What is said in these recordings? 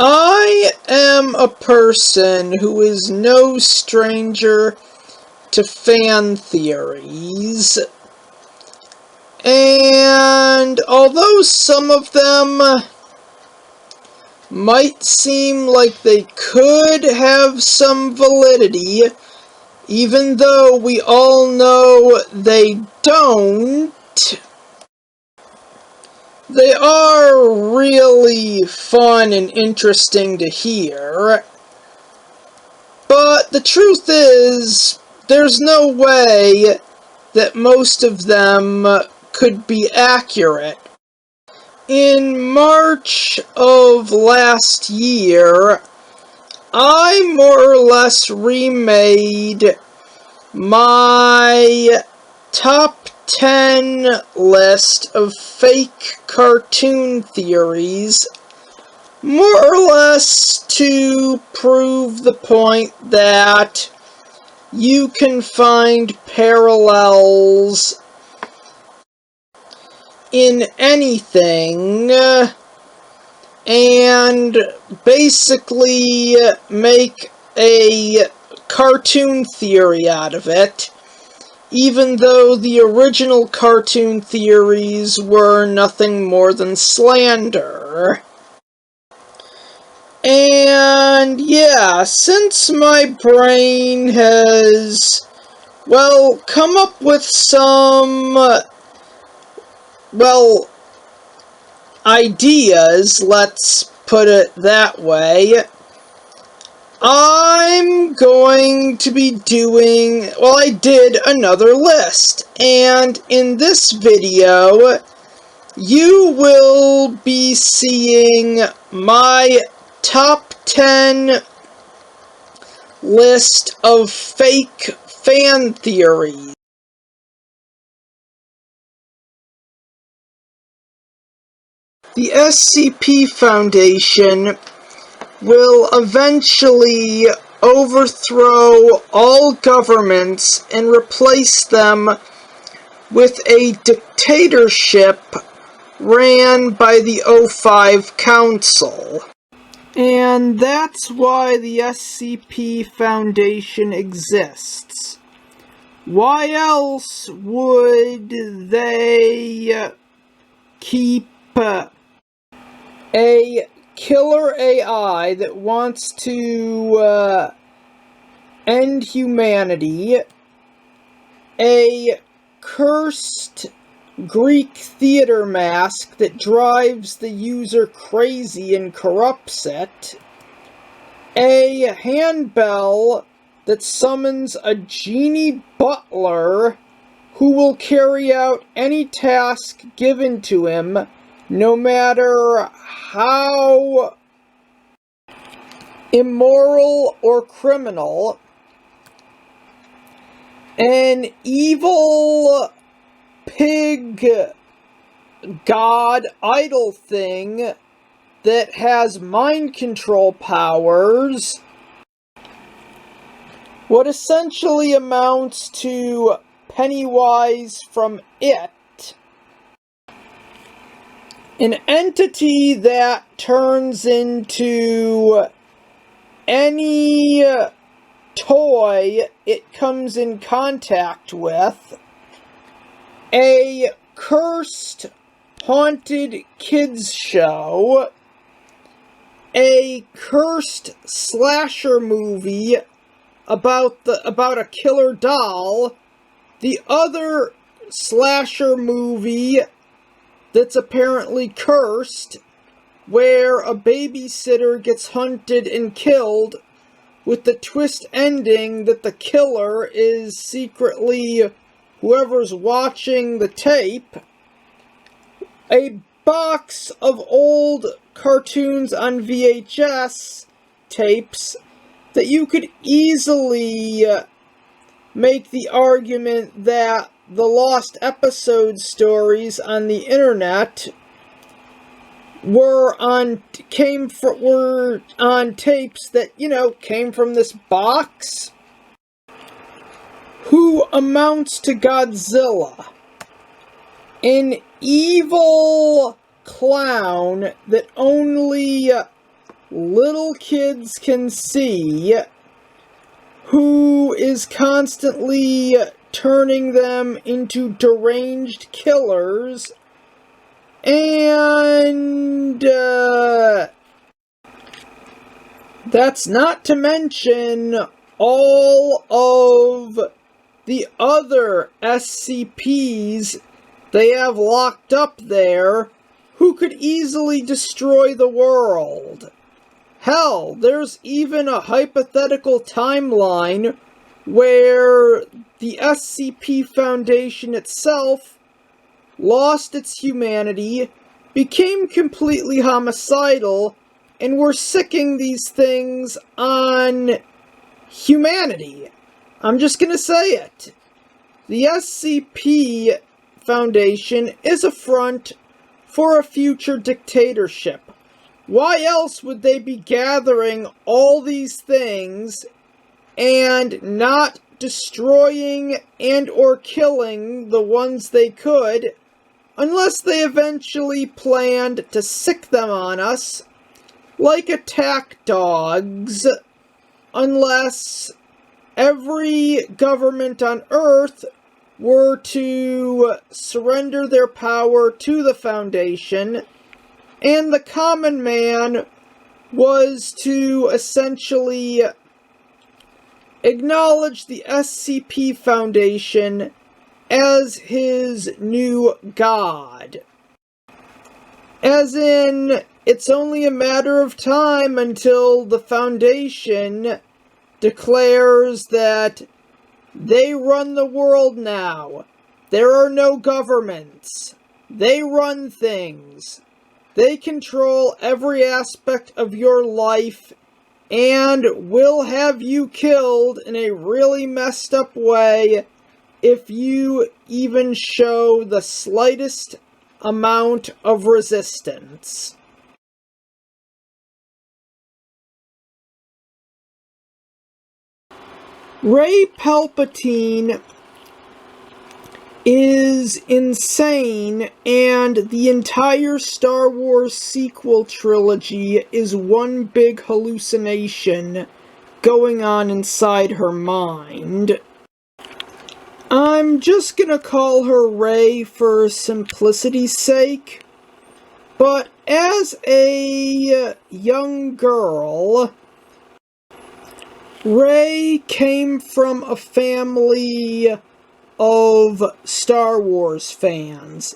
I am a person who is no stranger to fan theories, and although some of them might seem like they could have some validity, even though we all know they don't, they are really fun and interesting to hear. But the truth is, there's no way that most of them could be accurate. In March of last year, I more or less remade my top 10 list of fake cartoon theories, more or less to prove the point that you can find parallels in anything and basically make a cartoon theory out of it, even though the original cartoon theories were nothing more than slander. And yeah, since my brain has, well, come up with some, ideas, let's put it that way, I'm going to be doing, I did another list, and in this video, you will be seeing my top 10 list of fake fan theories. The SCP Foundation will eventually overthrow all governments and replace them with a dictatorship ran by the O5 Council. And that's why the SCP Foundation exists. Why else would they keep a killer AI that wants to end humanity, a cursed Greek theater mask that drives the user crazy and corrupts it, a handbell that summons a genie butler who will carry out any task given to him, no matter how immoral or criminal, an evil pig god idol thing that has mind control powers, what essentially amounts to Pennywise from It, an entity that turns into any toy it comes in contact with, a cursed haunted kids show, a cursed slasher movie about a killer doll, the other slasher movie that's apparently cursed, where a babysitter gets hunted and killed, with the twist ending that the killer is secretly whoever's watching the tape, a box of old cartoons on VHS tapes that you could easily make the argument that the lost episode stories on the internet were on tapes that, came from this box. Who amounts to Godzilla? An evil clown that only little kids can see, who is constantly turning them into deranged killers, and that's not to mention all of the other SCPs they have locked up there who could easily destroy the world. Hell, there's even a hypothetical timeline where the SCP Foundation itself lost its humanity, became completely homicidal, and were sicking these things on humanity. I'm just gonna say it. The SCP Foundation is a front for a future dictatorship. Why else would they be gathering all these things and not destroying and or killing the ones they could, unless they eventually planned to sick them on us like attack dogs, unless every government on Earth were to surrender their power to the Foundation, and the common man was to essentially acknowledge the SCP Foundation as his new god. As in, it's only a matter of time until the Foundation declares that they run the world now. There are no governments. They run things. They control every aspect of your life and will have you killed in a really messed up way if you even show the slightest amount of resistance. Rey Palpatine is insane, and the entire Star Wars sequel trilogy is one big hallucination going on inside her mind. I'm just gonna call her Rey for simplicity's sake, but as a young girl, Rey came from a family of Star Wars fans.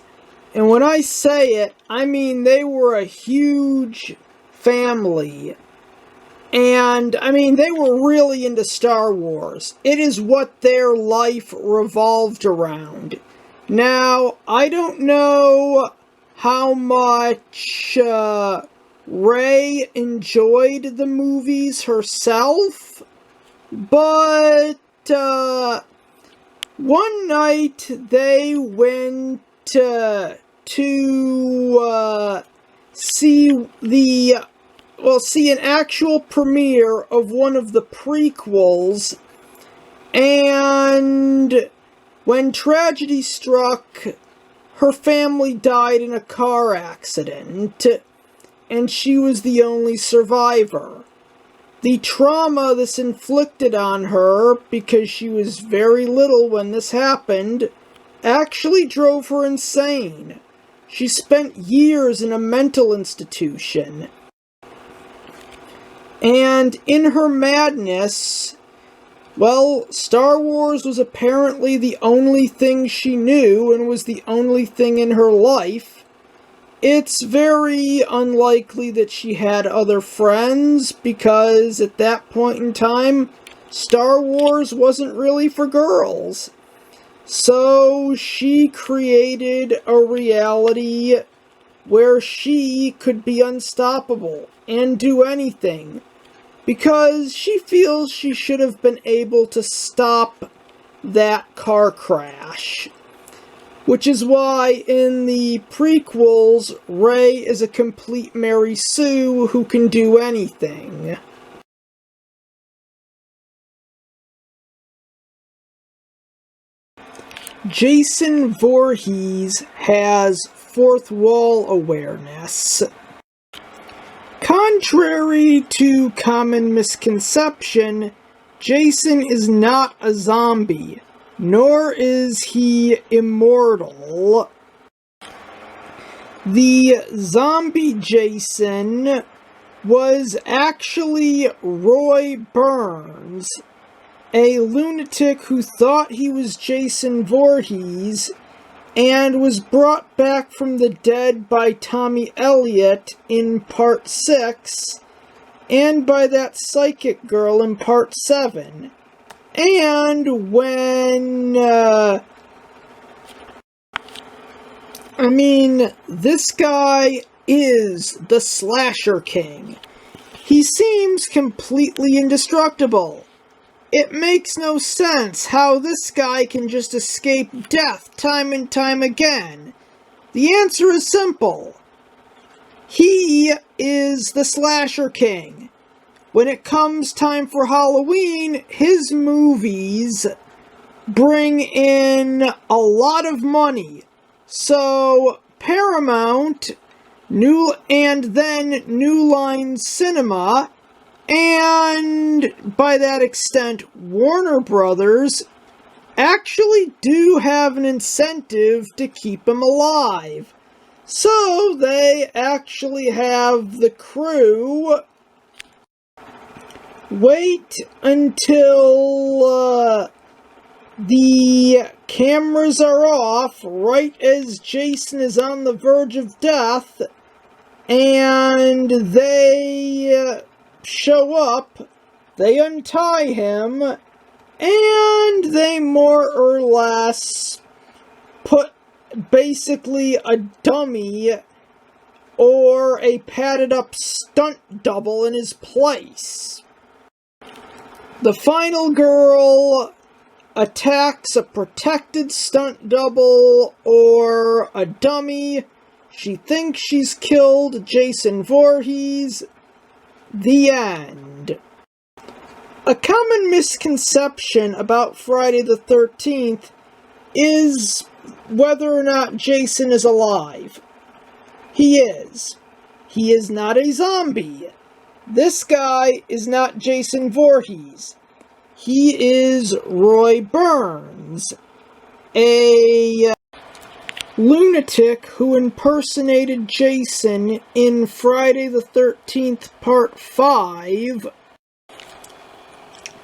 And when I say it, I mean they were a huge family. And, I mean, they were really into Star Wars. It is what their life revolved around. Now, I don't know how much Rey enjoyed the movies herself, but one night they went to see an actual premiere of one of the prequels, and when tragedy struck, her family died in a car accident, and she was the only survivor. The trauma this inflicted on her, because she was very little when this happened, actually drove her insane. She spent years in a mental institution. And in her madness, well, Star Wars was apparently the only thing she knew and was the only thing in her life. It's very unlikely that she had other friends, because at that point in time, Star Wars wasn't really for girls. So she created a reality where she could be unstoppable and do anything, because she feels she should have been able to stop that car crash. Which is why in the prequels, Rey is a complete Mary Sue who can do anything. Jason Voorhees has fourth wall awareness. Contrary to common misconception, Jason is not a zombie, nor is he immortal. The zombie Jason was actually Roy Burns, a lunatic who thought he was Jason Voorhees and was brought back from the dead by Tommy Elliott in Part 6 and by that psychic girl in Part 7. And when, this guy is the slasher king. He seems completely indestructible. It makes no sense how this guy can just escape death time and time again. The answer is simple. He is the slasher king. When it comes time for Halloween, his movies bring in a lot of money. So Paramount, New Line Cinema, and by that extent Warner Brothers, actually do have an incentive to keep him alive. So they actually have the crew wait until the cameras are off right as Jason is on the verge of death, and they show up, they untie him, and they more or less put basically a dummy or a padded up stunt double in his place. The final girl attacks a protected stunt double or a dummy. She thinks she's killed Jason Voorhees. The end. A common misconception about Friday the 13th is whether or not Jason is alive. He is. He is not a zombie. This guy is not Jason Voorhees. He is Roy Burns, a lunatic who impersonated Jason in Friday the 13th Part 5,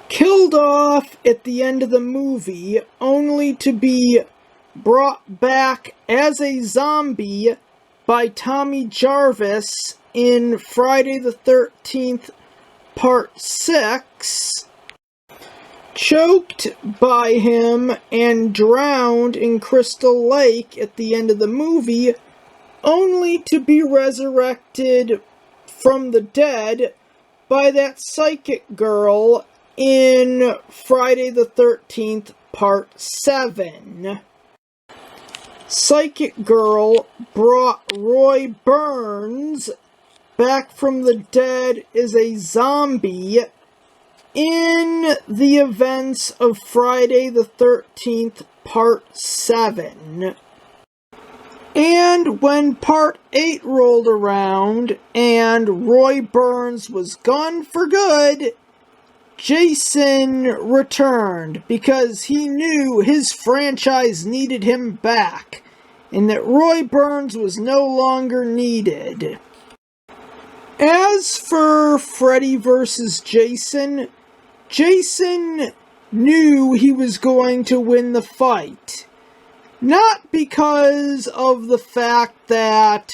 killed off at the end of the movie, only to be brought back as a zombie by Tommy Jarvis in Friday the 13th Part 6, choked by him and drowned in Crystal Lake at the end of the movie, only to be resurrected from the dead by that psychic girl in Friday the 13th Part 7. Psychic Girl brought Roy Burns back from the dead as a zombie in the events of Friday the 13th Part 7. And when Part 8 rolled around and Roy Burns was gone for good, Jason returned because he knew his franchise needed him back and that Roy Burns was no longer needed. As for Freddy vs. Jason, Jason knew he was going to win the fight. Not because of the fact that,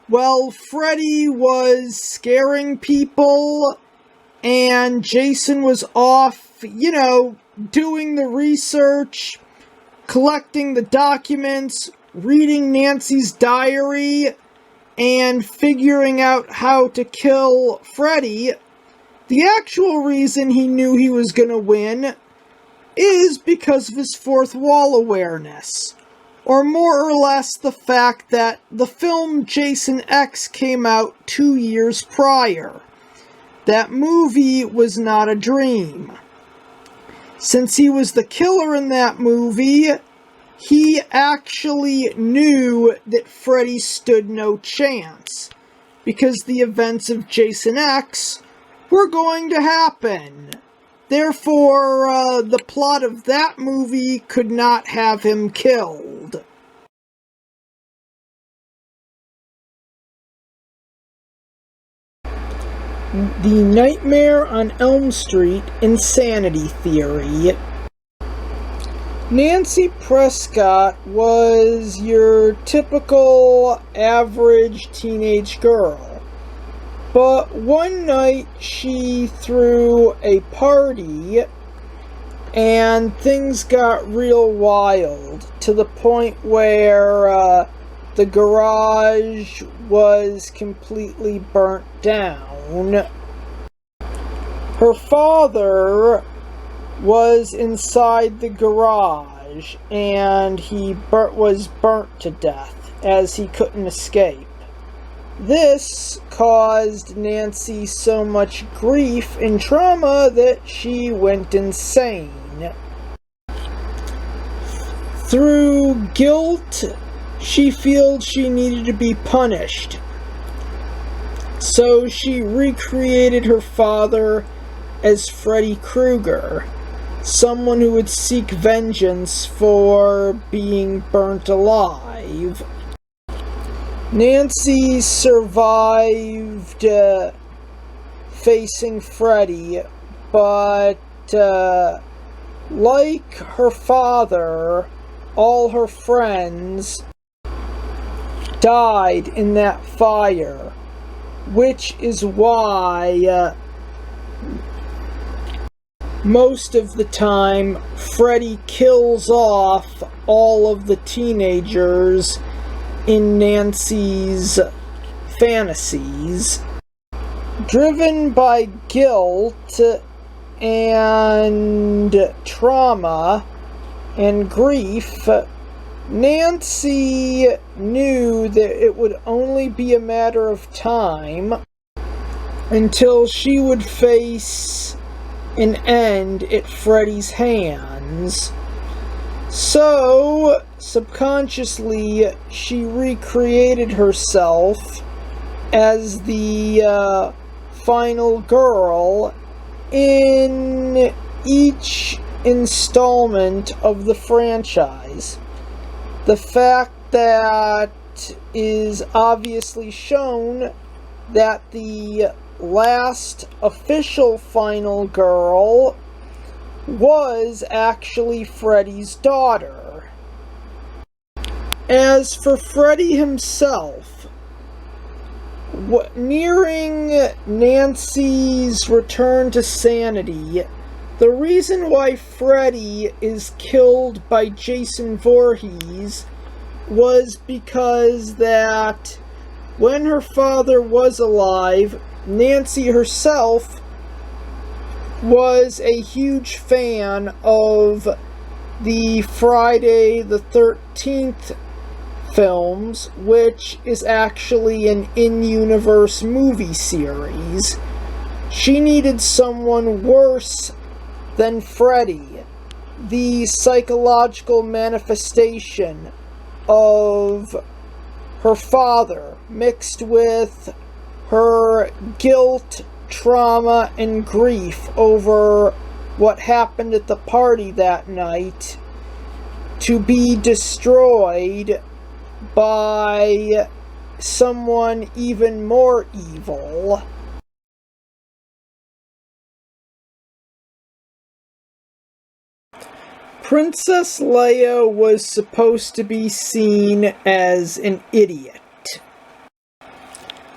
well, Freddy was scaring people and Jason was off, doing the research, collecting the documents, reading Nancy's diary, and figuring out how to kill Freddy. The actual reason he knew he was going to win is because of his fourth wall awareness. Or more or less the fact that the film Jason X came out 2 years prior. That movie was not a dream. Since he was the killer in that movie, he actually knew that Freddy stood no chance. because the events of Jason X were going to happen. Therefore, the plot of that movie could not have him killed. The Nightmare on Elm Street insanity theory. Nancy Prescott was your typical average teenage girl. But one night she threw a party and things got real wild to the point where the garage was completely burnt down. Her father was inside the garage and he was burnt to death as he couldn't escape. This caused Nancy so much grief and trauma that she went insane. Through guilt, she feels she needed to be punished. So she recreated her father as Freddy Krueger, someone who would seek vengeance for being burnt alive. Nancy survived facing Freddy, but like her father, all her friends died in that fire, which is why most of the time Freddy kills off all of the teenagers in Nancy's fantasies. Driven by guilt and trauma and grief, Nancy knew that it would only be a matter of time until she would face an end at Freddy's hands. So, subconsciously, she recreated herself as the final girl in each installment of the franchise. The fact that is obviously shown that the last official final girl was actually Freddy's daughter. As for Freddy himself, nearing Nancy's return to sanity, the reason why Freddy is killed by Jason Voorhees was because that when her father was alive, Nancy herself was a huge fan of the Friday the 13th films, which is actually an in-universe movie series. She needed someone worse than Freddy, the psychological manifestation of her father, mixed with her guilt, trauma, and grief over what happened at the party that night, to be destroyed by someone even more evil. Princess Leia was supposed to be seen as an idiot.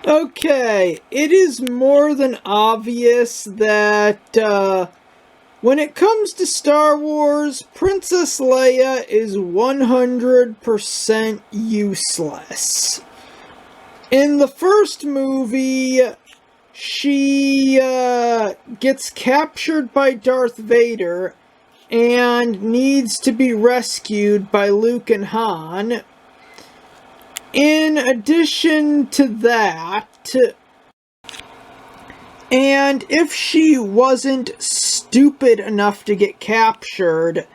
Okay, it is more than obvious that when it comes to Star Wars, Princess Leia is 100% useless. In the first movie, she gets captured by Darth Vader and needs to be rescued by Luke and Han. In addition to that, and if she wasn't stupid enough to get captured,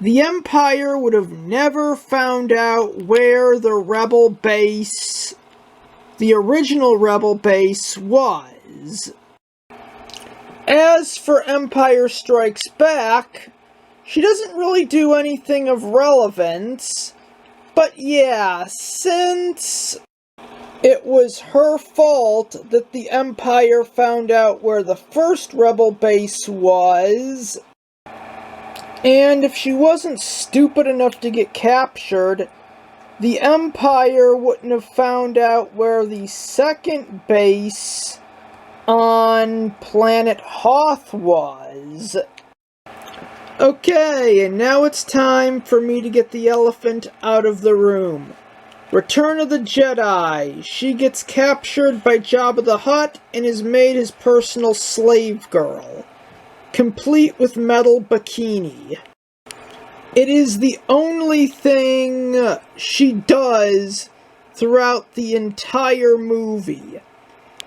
the Empire would have never found out where the rebel base the original Rebel base was. As for Empire Strikes Back, she doesn't really do anything of relevance, but yeah, since it was her fault that the Empire found out where the first Rebel base was, and if she wasn't stupid enough to get captured, the Empire wouldn't have found out where the second base on planet Hoth was. Okay, and now it's time for me to get the elephant out of the room. Return of the Jedi. She gets captured by Jabba the Hutt and is made his personal slave girl, complete with metal bikini. It is the only thing she does throughout the entire movie.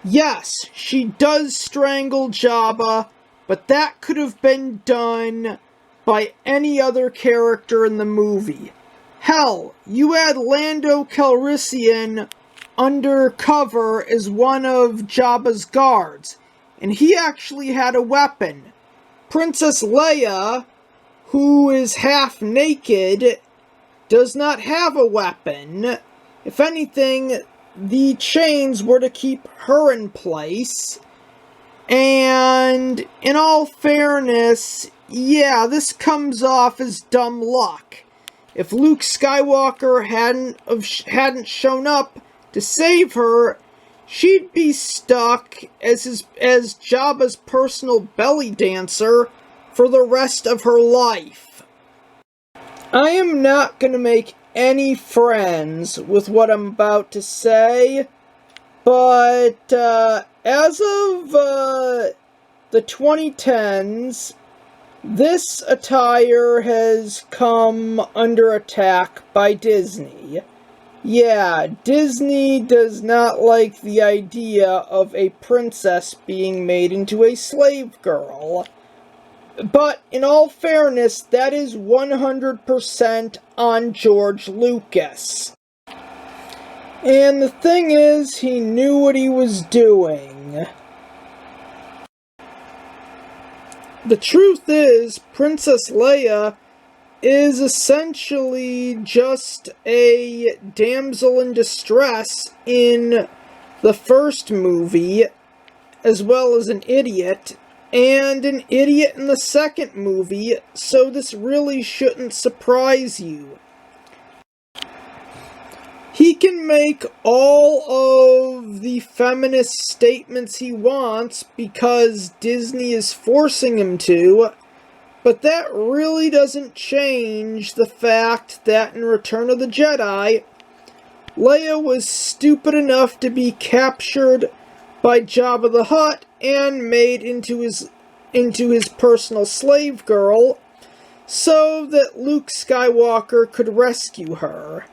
Yes, she does strangle Jabba, but that could have been done by any other character in the movie. Hell, you had Lando Calrissian undercover as one of Jabba's guards, and he actually had a weapon. Princess Leia, who is half naked, does not have a weapon. If anything, the chains were to keep her in place. And in all fairness, yeah, this comes off as dumb luck. If Luke Skywalker hadn't shown up to save her, she'd be stuck as Jabba's personal belly dancer for the rest of her life. I am not going to make any friends with what I'm about to say, but as of the 2010s, this attire has come under attack by Disney. Yeah, Disney does not like the idea of a princess being made into a slave girl. But, in all fairness, that is 100% on George Lucas. And the thing is, he knew what he was doing. The truth is, Princess Leia is essentially just a damsel in distress in the first movie, as well as an idiot, and an idiot in the second movie, so this really shouldn't surprise you. He can make all of the feminist statements he wants because Disney is forcing him to, but that really doesn't change the fact that in Return of the Jedi, Leia was stupid enough to be captured by Jabba the Hutt and made into his personal slave girl so that Luke Skywalker could rescue her.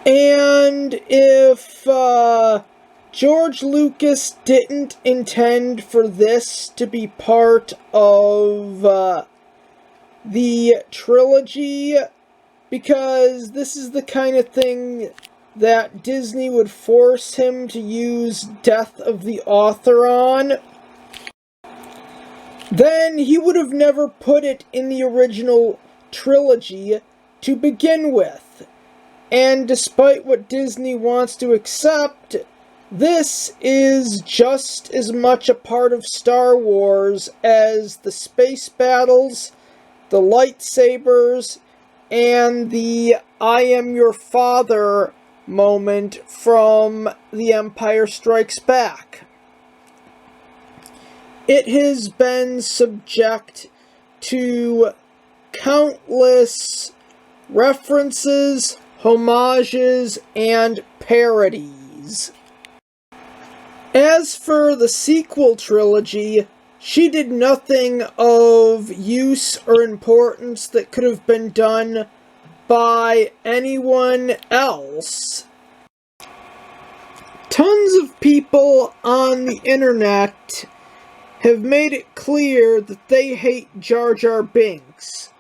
And if George Lucas didn't intend for this to be part of the trilogy, because this is the kind of thing that Disney would force him to use Death of the Author on, then he would have never put it in the original trilogy to begin with. And despite what Disney wants to accept, this is just as much a part of Star Wars as the space battles, the lightsabers, and the I am your father moment from The Empire Strikes Back. It has been subject to countless references, homages, and parodies. As for the sequel trilogy, she did nothing of use or importance that could have been done by anyone else. Tons of people on the internet have made it clear that they hate Jar Jar Binks,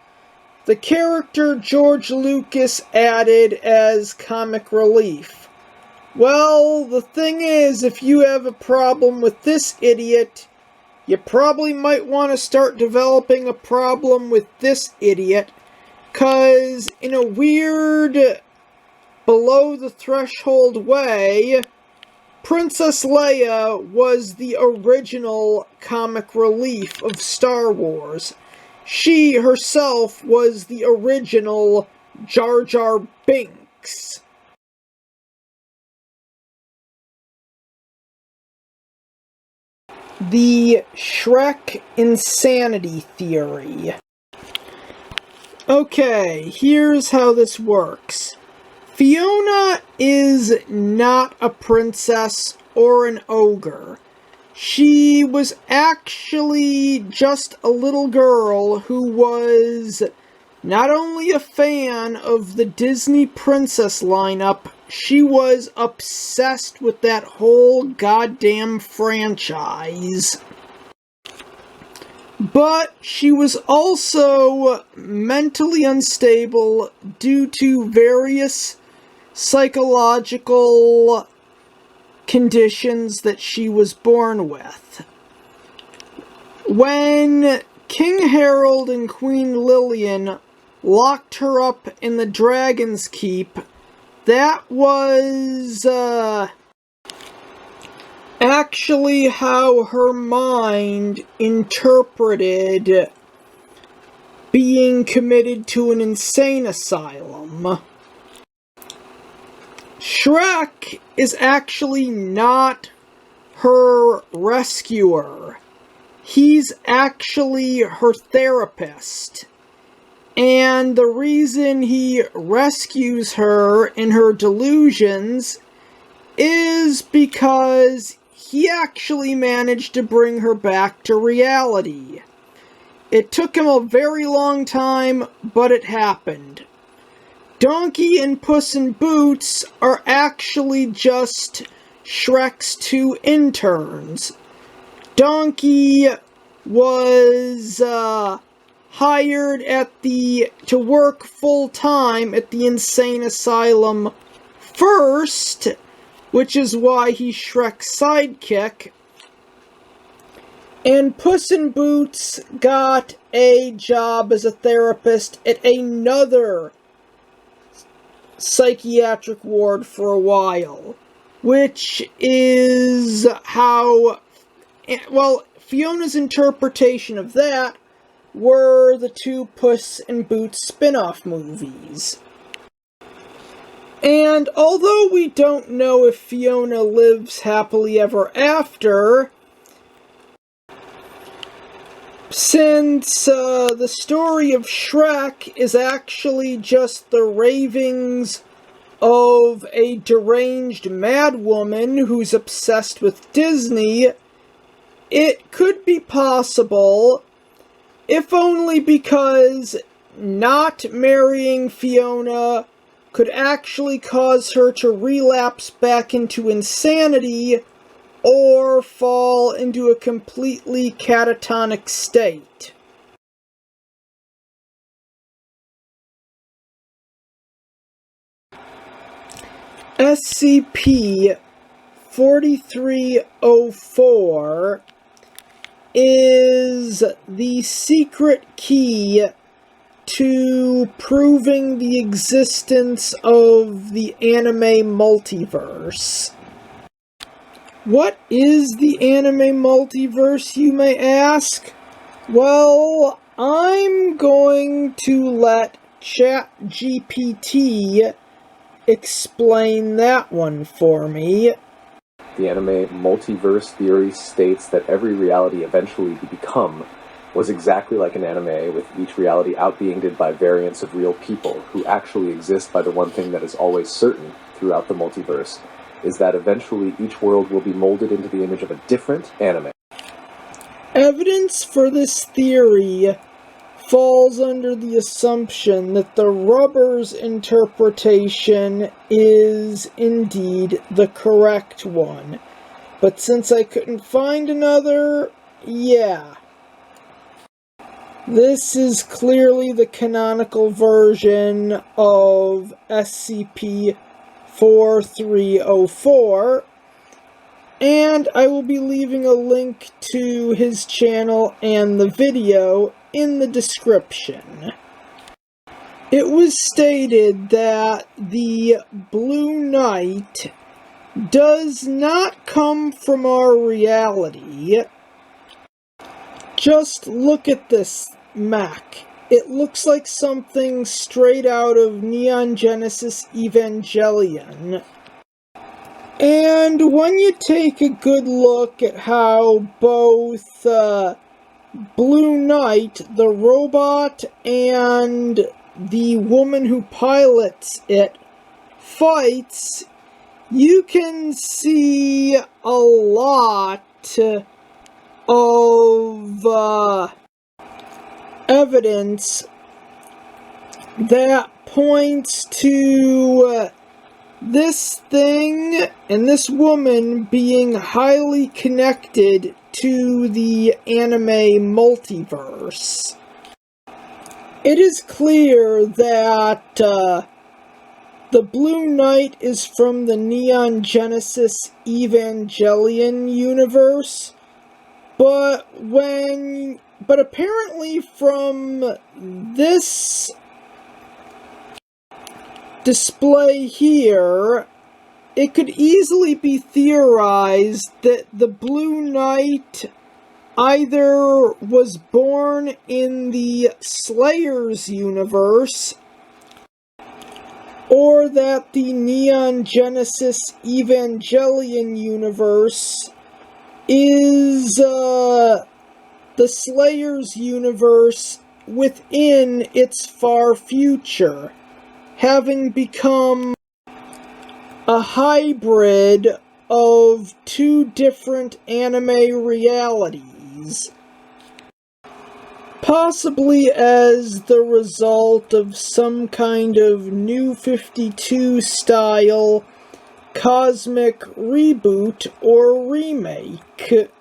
the character George Lucas added as comic relief. Well, the thing is, if you have a problem with this idiot, you probably might want to start developing a problem with this idiot, 'cause in a weird, below-the-threshold way, Princess Leia was the original comic relief of Star Wars. She herself was the original Jar Jar Binks. The Shrek insanity theory. Okay, here's how this works. Fiona is not a princess or an ogre. She was actually just a little girl who was not only a fan of the Disney princess lineup, she was obsessed with that whole goddamn franchise. But she was also mentally unstable due to various psychological conditions that she was born with. When King Harold and Queen Lillian locked her up in the Dragon's Keep, that was actually how her mind interpreted being committed to an insane asylum. Shrek is actually not her rescuer. He's actually her therapist. And the reason he rescues her in her delusions is because he actually managed to bring her back to reality. It took him a very long time, but it happened. Donkey and Puss in Boots are actually just Shrek's two interns. Donkey was hired to work full-time at the insane asylum first, which is why he's Shrek's sidekick. And Puss in Boots got a job as a therapist at another psychiatric ward for a while, which is how, well, Fiona's interpretation of that were the two Puss in Boots spin-off movies. And although we don't know if Fiona lives happily ever after, since the story of Shrek is actually just the ravings of a deranged madwoman who's obsessed with Disney, it could be possible, if only because not marrying Fiona could actually cause her to relapse back into insanity or fall into a completely catatonic state. SCP-4304 is the secret key to proving the existence of the anime multiverse. What is the anime multiverse, you may ask? Well, I'm going to let ChatGPT explain that one for me. The anime multiverse theory states that every reality eventually to become was exactly like an anime, with each reality outbeinged by variants of real people who actually exist by the one thing that is always certain throughout the multiverse, is that eventually each world will be molded into the image of a different anime. Evidence for this theory falls under the assumption that the Rubber's interpretation is indeed the correct one. But since I couldn't find another, yeah. This is clearly the canonical version of SCP 4304, and I will be leaving a link to his channel and the video in the description. It was stated that the Blue Knight does not come from our reality. Just look at this mech. It looks like something straight out of Neon Genesis Evangelion. And when you take a good look at how both Blue Knight, the robot, and the woman who pilots it fights, you can see a lot of evidence that points to this thing and this woman being highly connected to the anime multiverse. It is clear that the Blue Knight is from the Neon Genesis Evangelion universe, but apparently from this display here, it could easily be theorized that the Blue Knight either was born in the Slayers universe, or that the Neon Genesis Evangelion universe is the Slayers universe within its far future, having become a hybrid of two different anime realities, possibly as the result of some kind of New 52 style cosmic reboot or remake.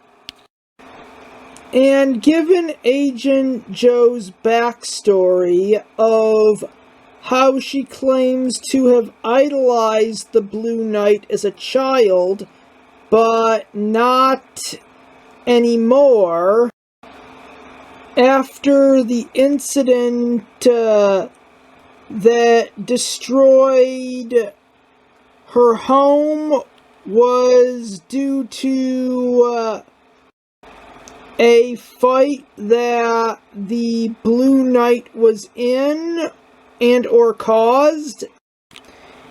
And given Agent Jo's backstory of how she claims to have idolized the Blue Knight as a child, but not anymore, after the incident that destroyed her home was due to a fight that the Blue Knight was in and or caused,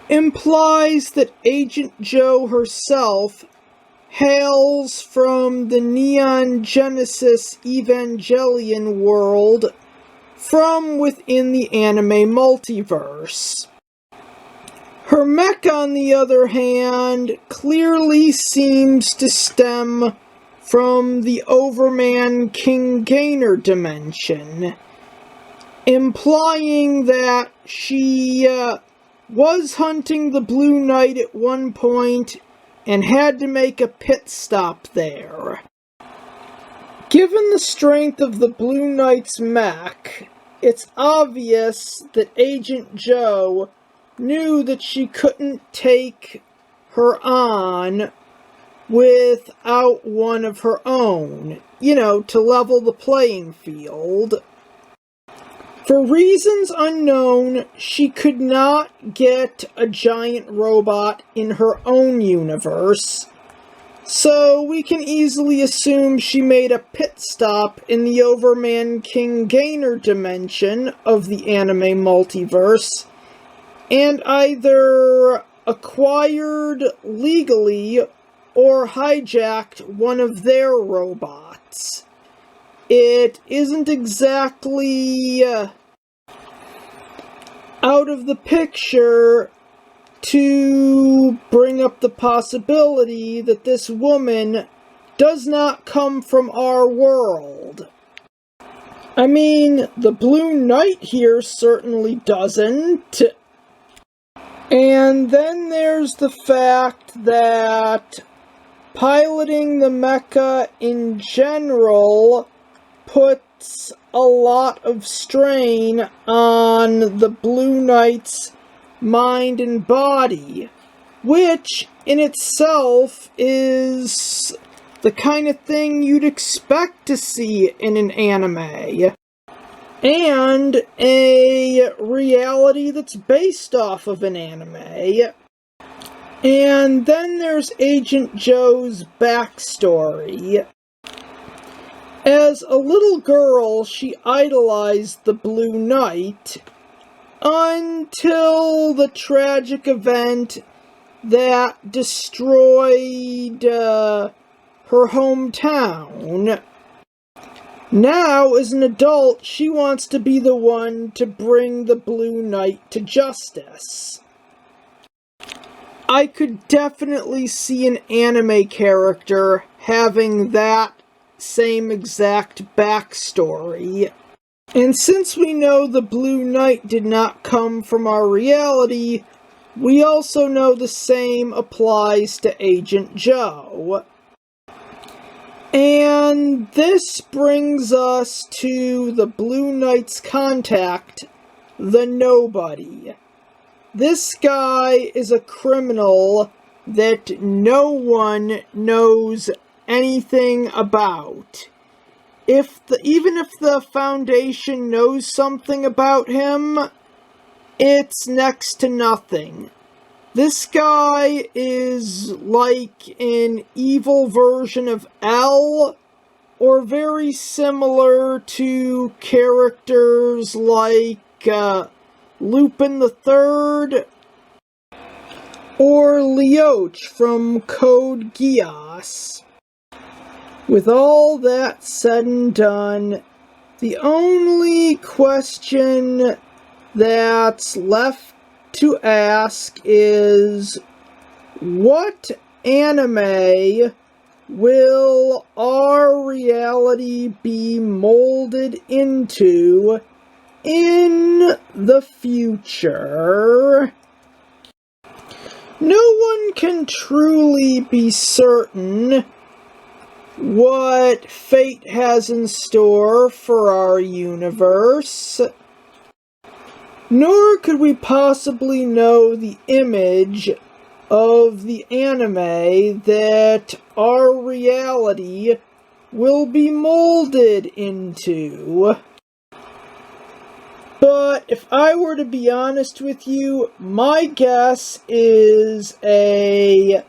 implies that Agent Jo herself hails from the Neon Genesis Evangelion world from within the anime multiverse. Her mech, on the other hand, clearly seems to stem from the Overman King Gainer dimension, implying that she was hunting the Blue Knight at one point and had to make a pit stop there. Given the strength of the Blue Knight's mech, it's obvious that Agent Jo knew that she couldn't take her on without one of her own, to level the playing field. For reasons unknown, she could not get a giant robot in her own universe, so we can easily assume she made a pit stop in the Overman King Gainer dimension of the anime multiverse, and either acquired legally or hijacked one of their robots. It isn't exactly out of the picture to bring up the possibility that this woman does not come from our world. I mean, the Blue Knight here certainly doesn't. And then there's the fact that piloting the mecha in general puts a lot of strain on the Blue Knight's mind and body, which in itself is the kind of thing you'd expect to see in an anime, and a reality that's based off of an anime. And then there's Agent Joe's backstory. As a little girl, she idolized the Blue Knight until the tragic event that destroyed her hometown. Now, as an adult, she wants to be the one to bring the Blue Knight to justice. I could definitely see an anime character having that same exact backstory. And since we know the Blue Knight did not come from our reality, we also know the same applies to Agent Joe. And this brings us to the Blue Knight's contact, the Nobody. This guy is a criminal that no one knows anything about. Even if the Foundation knows something about him, it's next to nothing. This guy is like an evil version of L, or very similar to characters like Lupin the Third, or Leoch from Code Geass. With all that said and done, the only question that's left to ask is, what anime will our reality be molded into in the future? No one can truly be certain what fate has in store for our universe, nor could we possibly know the image of the anime that our reality will be molded into. But if I were to be honest with you, my guess is a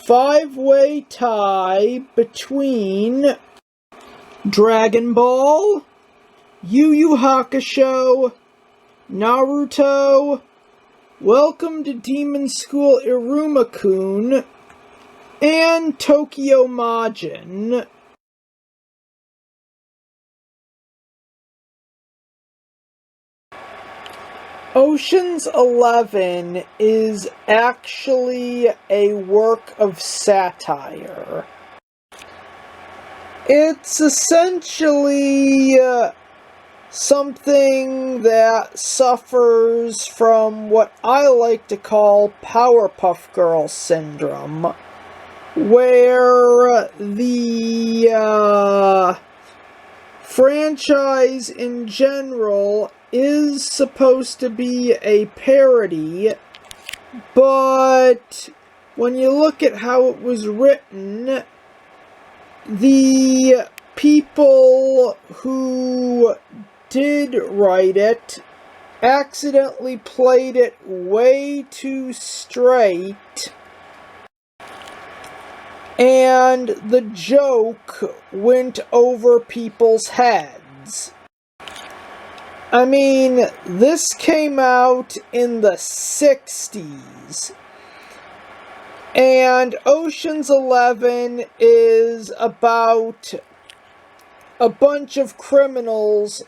5-way tie between Dragon Ball, Yu Yu Hakusho, Naruto, Welcome to Demon School Iruma-kun, and Tokyo Majin. Ocean's 11 is actually a work of satire. It's essentially something that suffers from what I like to call Powerpuff Girl syndrome, where the franchise in general is supposed to be a parody, but when you look at how it was written, the people who did write it accidentally played it way too straight, and the joke went over people's heads. I mean, this came out in the 60s, and Ocean's 11 is about a bunch of criminals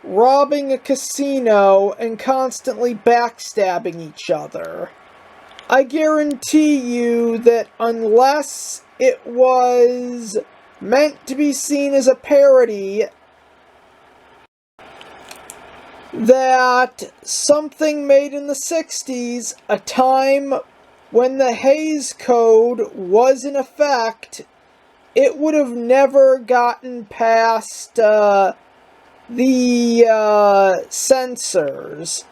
robbing a casino and constantly backstabbing each other. I guarantee you that unless it was meant to be seen as a parody, that something made in the 60s, a time when the Hays Code was in effect, it would have never gotten past the censors.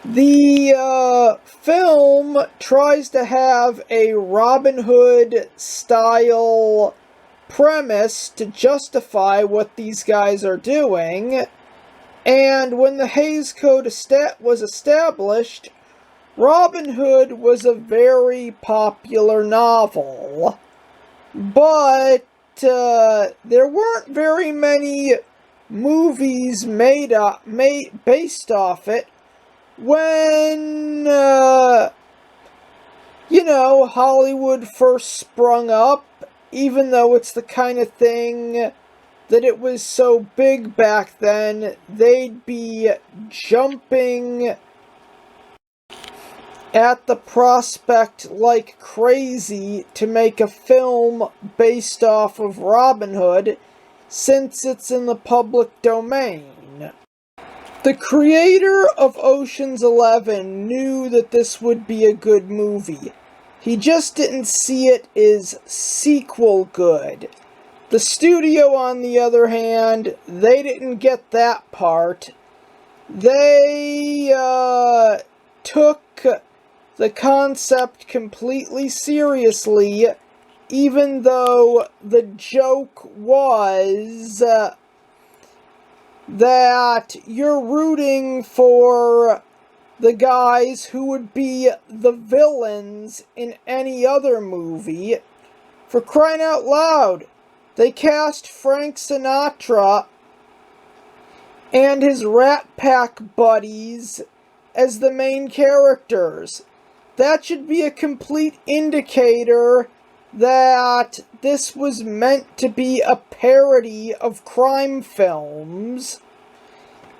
The film tries to have a Robin Hood style premise to justify what these guys are doing, and when the Hays Code was established, Robin Hood was a very popular novel, but there weren't very many movies based off it when, Hollywood first sprung up, even though it's the kind of thing that it was so big back then, they'd be jumping at the prospect like crazy to make a film based off of Robin Hood, since it's in the public domain. The creator of Ocean's 11 knew that this would be a good movie. He just didn't see it as sequel good. The studio, on the other hand, they didn't get that part. They took the concept completely seriously, even though the joke was that you're rooting for the guys who would be the villains in any other movie. For crying out loud, they cast Frank Sinatra and his Rat Pack buddies as the main characters. That should be a complete indicator that this was meant to be a parody of crime films,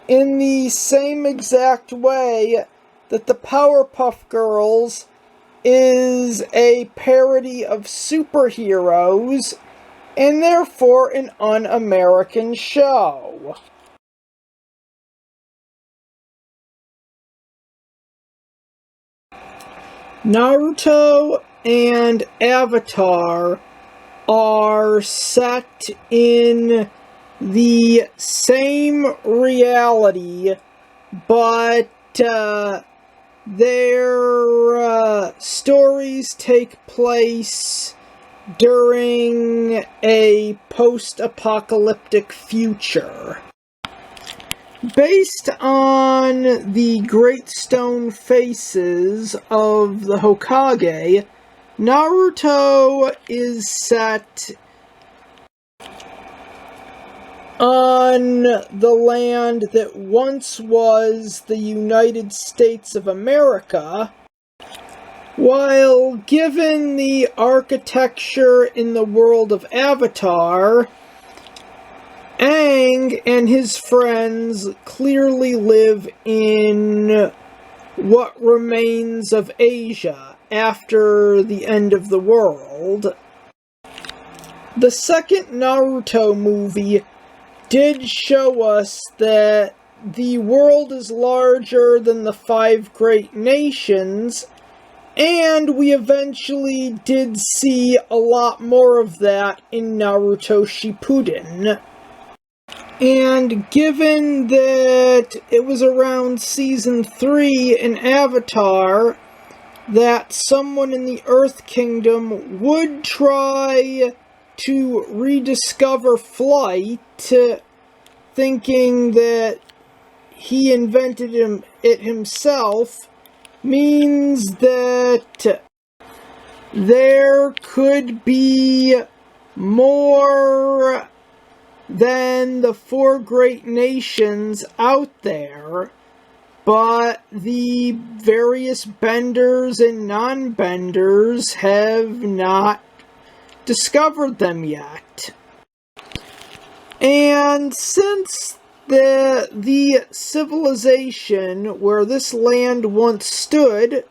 in the same exact way that the Powerpuff Girls is a parody of superheroes, and therefore an un-American show. Naruto and Avatar are set in the same reality, but their stories take place during a post-apocalyptic future. Based on the Great Stone Faces of the Hokage, Naruto is set on the land that once was the United States of America, while given the architecture in the world of Avatar, Aang and his friends clearly live in what remains of Asia after the end of the world. The second Naruto movie did show us that the world is larger than the 5 great nations, and we eventually did see a lot more of that in Naruto Shippuden. And given that it was around Season 3 in Avatar that someone in the Earth Kingdom would try to rediscover flight, thinking that he invented it himself, means that there could be more than the 4 great nations out there, but the various benders and non-benders have not discovered them yet. And since the civilization where this land once stood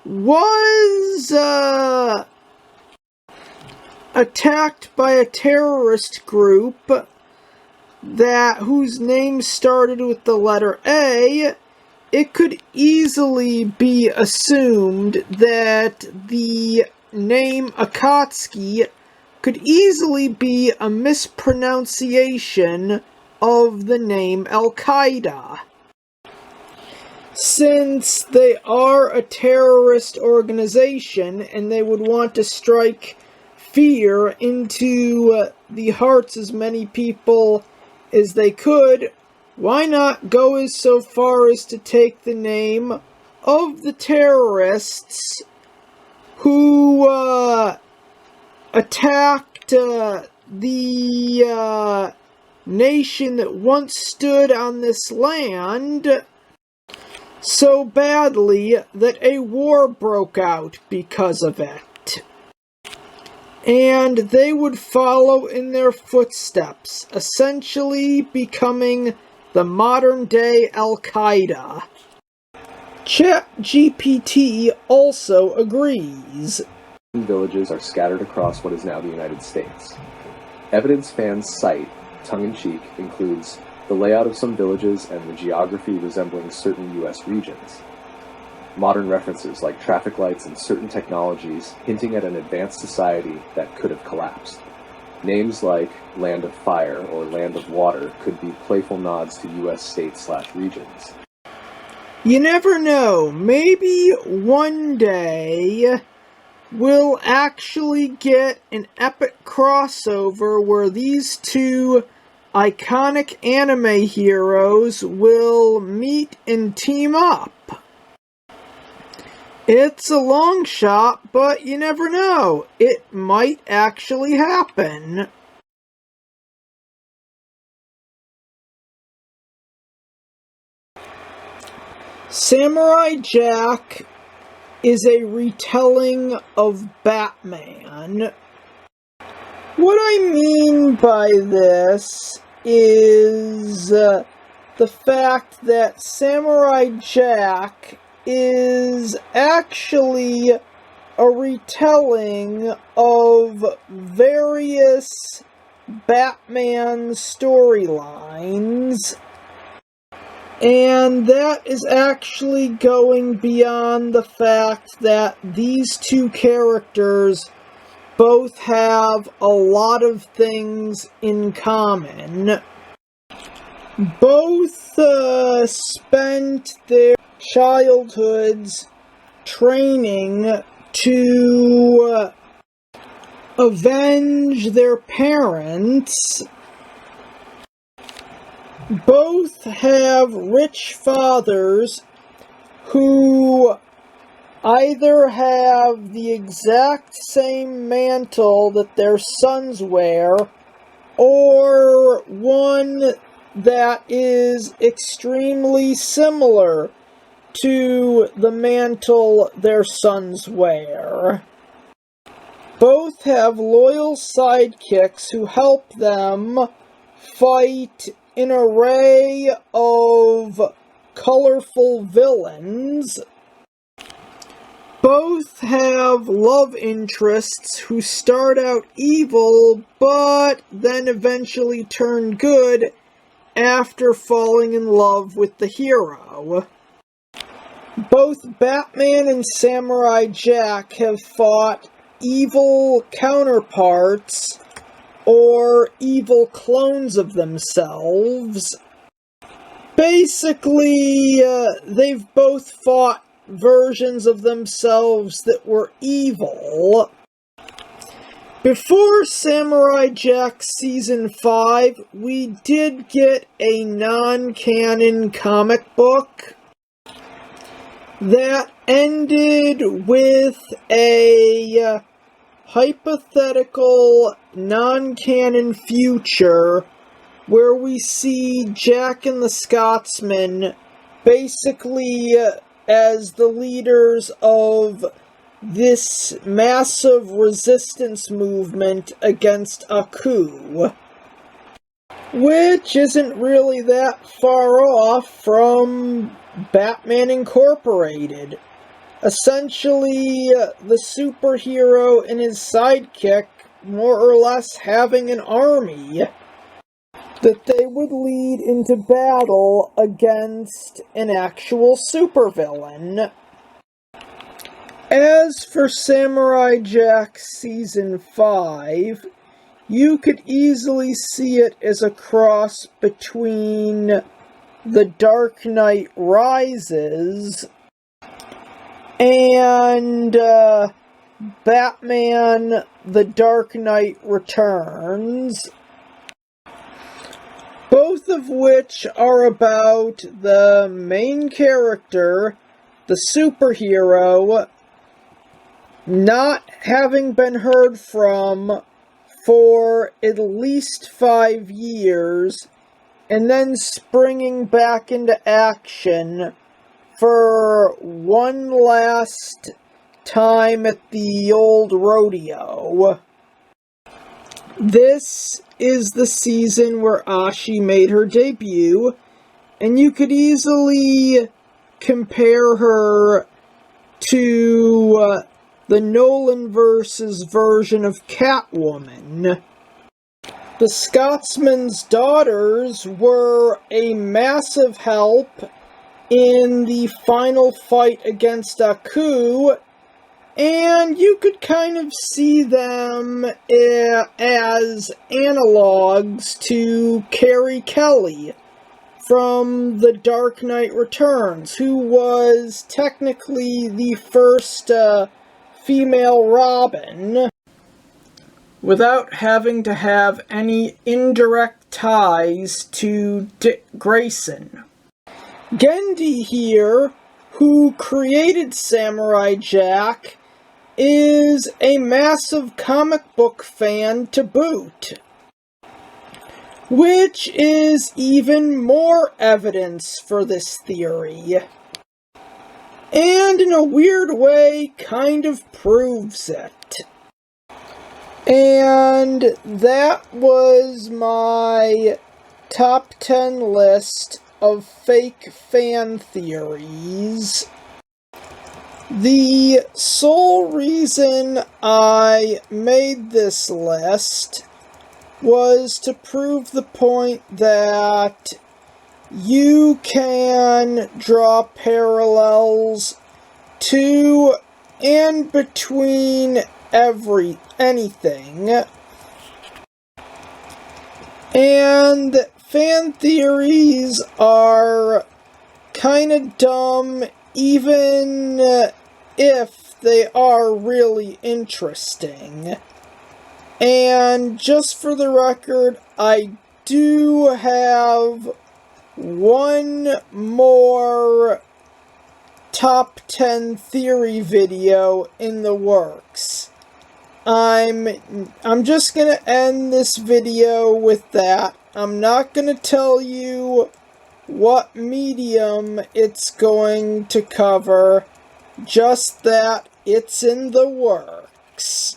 was attacked by a terrorist group whose name started with the letter A, it could easily be assumed that the name Akatsuki could easily be a mispronunciation of the name Al-Qaeda. since they are a terrorist organization and they would want to strike fear into the hearts as many people as they could, why not go as so far as to take the name of the terrorists who attacked the nation that once stood on this land so badly that a war broke out because of it. And they would follow in their footsteps, essentially becoming the modern-day Al-Qaeda. ChatGPT also agrees. Villages are scattered across what is now the United States. Evidence fans cite, tongue-in-cheek, includes the layout of some villages and the geography resembling certain U.S. regions. Modern references like traffic lights and certain technologies hinting at an advanced society that could have collapsed. Names like Land of Fire or Land of Water could be playful nods to U.S. states/regions. You never know, maybe one day we'll actually get an epic crossover where these two iconic anime heroes will meet and team up. It's a long shot, but you never know. It might actually happen. Samurai Jack is a retelling of Batman. What I mean by this is the fact that Samurai Jack is actually a retelling of various Batman storylines, and that is actually going beyond the fact that these two characters both have a lot of things in common. Both spent their childhoods training to avenge their parents. Both have rich fathers who either have the exact same mantle that their sons wear, or one that is extremely similar to the mantle their sons wear. Both have loyal sidekicks who help them fight an array of colorful villains. Both have love interests who start out evil, but then eventually turn good after falling in love with the hero. Both Batman and Samurai Jack have fought evil counterparts or evil clones of themselves. Basically, they've both fought versions of themselves that were evil. Before Samurai Jack Season 5, we did get a non-canon comic book that ended with a hypothetical non-canon future where we see Jack and the Scotsman basically as the leaders of this massive resistance movement against a coup, which isn't really that far off from Batman Incorporated. Essentially, the superhero and his sidekick more or less having an army that they would lead into battle against an actual supervillain. As for Samurai Jack Season 5, you could easily see it as a cross between The Dark Knight Rises, and Batman The Dark Knight Returns, both of which are about the main character, the superhero, not having been heard from for at least 5 years, and then springing back into action for one last time at the old rodeo. This is the season where Ashi made her debut, and you could easily compare her to the Nolanverse's version of Catwoman. The Scotsman's daughters were a massive help in the final fight against Aku, and you could kind of see them as analogs to Carrie Kelly from The Dark Knight Returns, who was technically the first female Robin, without having to have any indirect ties to Dick Grayson. Gendy here, who created Samurai Jack, is a massive comic book fan to boot, which is even more evidence for this theory, and in a weird way kind of proves it. And that was my top 10 list of fake fan theories. The sole reason I made this list was to prove the point that you can draw parallels to and between anything. And fan theories are kinda dumb, even if they are really interesting. And just for the record, I do have one more top 10 theory video in the works. I'm just gonna end this video with that. I'm not gonna tell you what medium it's going to cover, just that it's in the works.